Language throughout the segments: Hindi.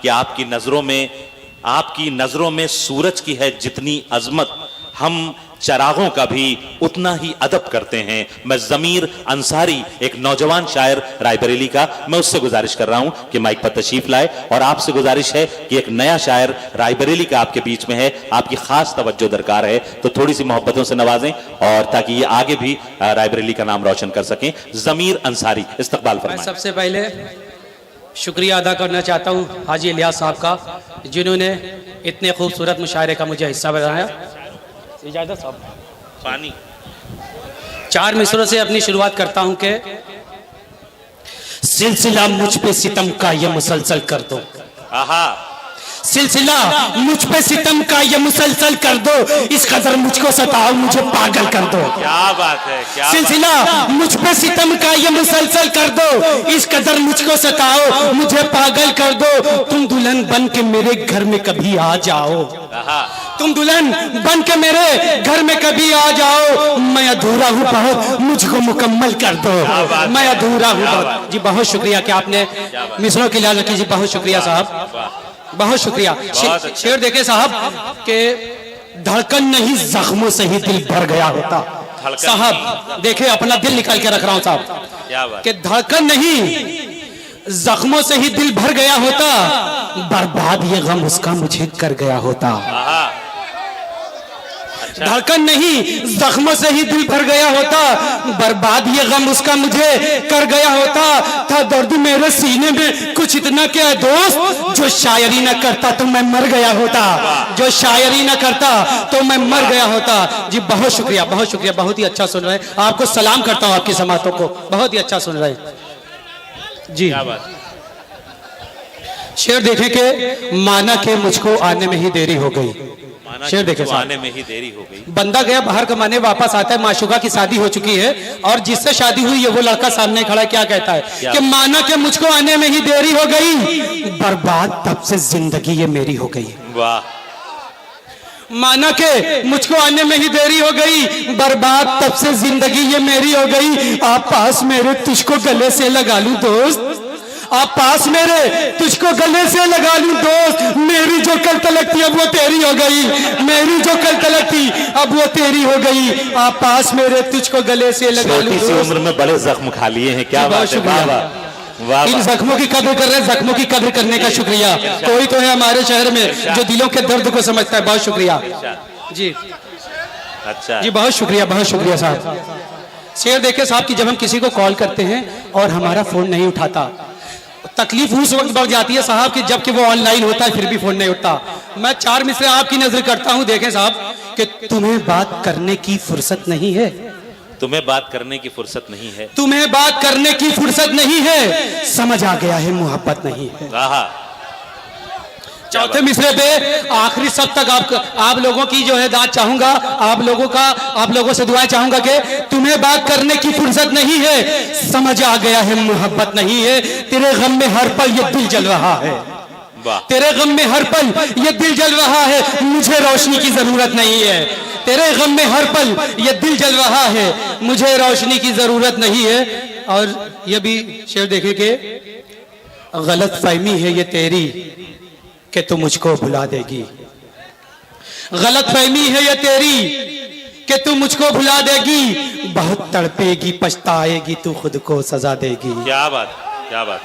कि आपकी नजरों में सूरज की है जितनी अजमत, हम चरागों का भी उतना ही अदब करते हैं। मैं ज़मीर अंसारी, एक नौजवान शायर रायबरेली का, मैं उससे गुजारिश कर रहा हूं कि माइक पर तशरीफ लाए, और आपसे गुजारिश है कि एक नया शायर रायबरेली का आपके बीच में है, आपकी खास तवज्जो दरकार है, तो थोड़ी सी मोहब्बतों से नवाजें, और ताकि ये आगे भी रायबरेली का नाम रोशन कर सकें। ज़मीर अंसारी, इस्तकबाल फरमाएं। सबसे पहले शुक्रिया अदा करना चाहता हूँ हाजी इलियास साहब का, जिन्होंने इतने खूबसूरत मुशायरे का मुझे हिस्सा बनाया। इजाज़त साहब, पानी। 4 मिसरों से अपनी शुरुआत करता हूं कि सिलसिला मुझ पे सितम का ये मुसलसल कर दो। आहा, सिलसिला मुझ पे सितम का ये मुसलसल कर दो, इस कदर मुझको सताओ मुझे पागल कर दो। क्या बात है, क्या सिलसिला मुझ पे सितम का ये मुसलसल कर दो, इस कदर मुझको सताओ मुझे पागल कर दो। तुम दुल्हन बन के मेरे घर में कभी आ जाओ, तुम दुल्हन बन के मेरे घर में कभी आ जाओ, मैं अधूरा हूँ बहुत, मुझको मुकम्मल कर दो, मैं अधूरा हूँ बहुत। जी बहुत शुक्रिया कि आपने मिसरों की लिहाज रखी। जी बहुत शुक्रिया साहब, बहुत शुक्रिया। शेर देखे साहब के धड़कन नहीं जख्मों से ही दिल भर गया होता। साहब देखे, अपना दिल निकाल के रख रहा हूँ साहब, कि धड़कन नहीं जख्मों से ही दिल भर गया होता, बर्बाद ये गम उसका मुझे कर गया होता। धड़कन नहीं जख्मों से ही दिल भर गया होता, बर्बाद ये गम उसका मुझे कर गया होता। था दर्द मेरे सीने में कुछ इतना क्या दोस्त, जो शायरी न करता तो मैं मर गया होता, जो शायरी न करता तो मैं मर गया होता। जी बहुत शुक्रिया, बहुत शुक्रिया, बहुत ही अच्छा सुन रहे हैं। आपको सलाम करता हूँ, आपकी समातों को, बहुत ही अच्छा सुन रहे हैं। जी शेर देखें कि माना के मुझको आने में ही देरी हो गई। शेर देखे, आने में ही देरी हो गई। बंदा गया बाहर कमाने, वापस आता है, माशुका की शादी हो चुकी है, और जिससे शादी हुई है वो लड़का सामने खड़ा है, क्या कहता है कि माना के मुझको आने में ही देरी हो गई, बर्बाद तब से जिंदगी ये मेरी हो गई। वाह, माना के मुझको आने में ही देरी हो गई, बर्बाद तब से जिंदगी ये मेरी हो गई। आप पास मेरे तुझको गले से लगा लूं दोस्त, आप पास मेरे तुझको गले से लगा लूं दोस्त, मेरी जो कल तलक थी अब वो तेरी हो गई, मेरी जो कल तलक थी अब वो तेरी हो गई। आप पास मेरे तुझको गले से लगा लूं दोस्त। छोटी सी उम्र में बड़े जख्म खा लिए हैं, क्या बात है, वाह वाह। इन जख्मों की कदर कर रहे हैं, जख्मों की कदर करने का शुक्रिया। कोई तो है हमारे शहर में जो दिलों के दर्द को समझता है, बहुत शुक्रिया जी। अच्छा जी बहुत शुक्रिया, बहुत शुक्रिया साहब। शेर देखे साहब कि जब हम किसी को कॉल करते हैं और हमारा फोन नहीं उठाता, तकलीफ उस वक्त बढ़ जाती है साहब कि जबकि वो ऑनलाइन होता है फिर भी फोन नहीं उठता। मैं 4 मिसरे आपकी नजर करता हूं, देखें साहब कि तुम्हें बात करने की फुर्सत नहीं है, तुम्हें बात करने की फुर्सत नहीं है, तुम्हें बात करने की फुर्सत नहीं है, समझ आ गया है मोहब्बत नहीं है। चौथे मिसरे पे आखिरी सब तक आप लोगों की जो है दाद चाहूंगा, आप लोगों से दुआएं चाहूंगा कि तुम्हें बात करने की फुर्सत नहीं है, समझ आ गया है मोहब्बत नहीं है। तेरे गम में हर पल ये दिल जल रहा है, तेरे गम में हर पल ये दिल जल रहा है, मुझे रोशनी की जरूरत नहीं है। तेरे गम में हर पल ये दिल जल रहा है, मुझे रोशनी की जरूरत नहीं है। और ये भी शेर देखे कि गलत फहमी है ये तेरी कि तू मुझको भुला देगी, गलत फहमी है ये तेरी कि तू मुझको भुला देगी, बहुत तड़पेगी पछताएगी तू खुद को सजा देगी। क्या बात, क्या बात।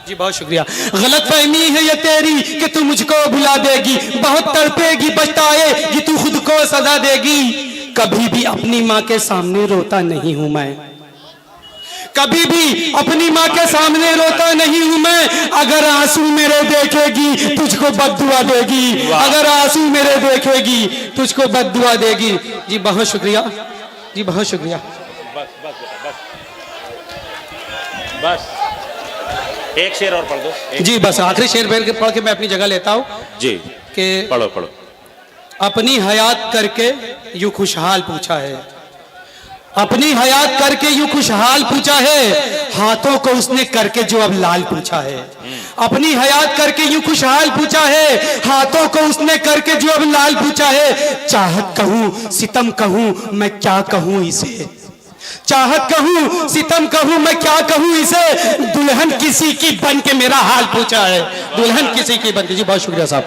जी बहुत शुक्रिया। गलत फहमी है ये तेरी कि तू मुझको भुला देगी, बहुत तड़पेगी पछताएगी तू खुद को सजा देगी। कभी भी अपनी माँ के सामने रोता नहीं हूं मैं, कभी भी अपनी माँ के सामने रोता नहीं हूं मैं, अगर आंसू मेरे देखेगी तुझको बद्दुआ देगी, अगर आंसू मेरे देखेगी तुझको बद्दुआ देगी। जी बहुत शुक्रिया, जी बहुत शुक्रिया। बस बस बेटा बस, बस एक शेर और पढ़ दो। जी बस आखिरी शेर पढ़ के मैं अपनी जगह लेता हूँ जी, कि पढ़ो पढ़ो। अपनी हयात करके यूं खुशहाल पूछा है, अपनी हयात करके यूं खुशहाल पूछा है, हाथों को उसने करके जो अब लाल पूछा है। अपनी हयात करके यूं खुशहाल पूछा है, हाथों को उसने करके जो अब लाल पूछा है। चाहत कहूं सितम कहूं मैं क्या कहूं इसे, चाहत कहूं सितम कहूं मैं क्या कहूं इसे, दुल्हन किसी की बन के मेरा हाल पूछा है, दुल्हन किसी की बन के। जी बहुत शुक्रिया साहब।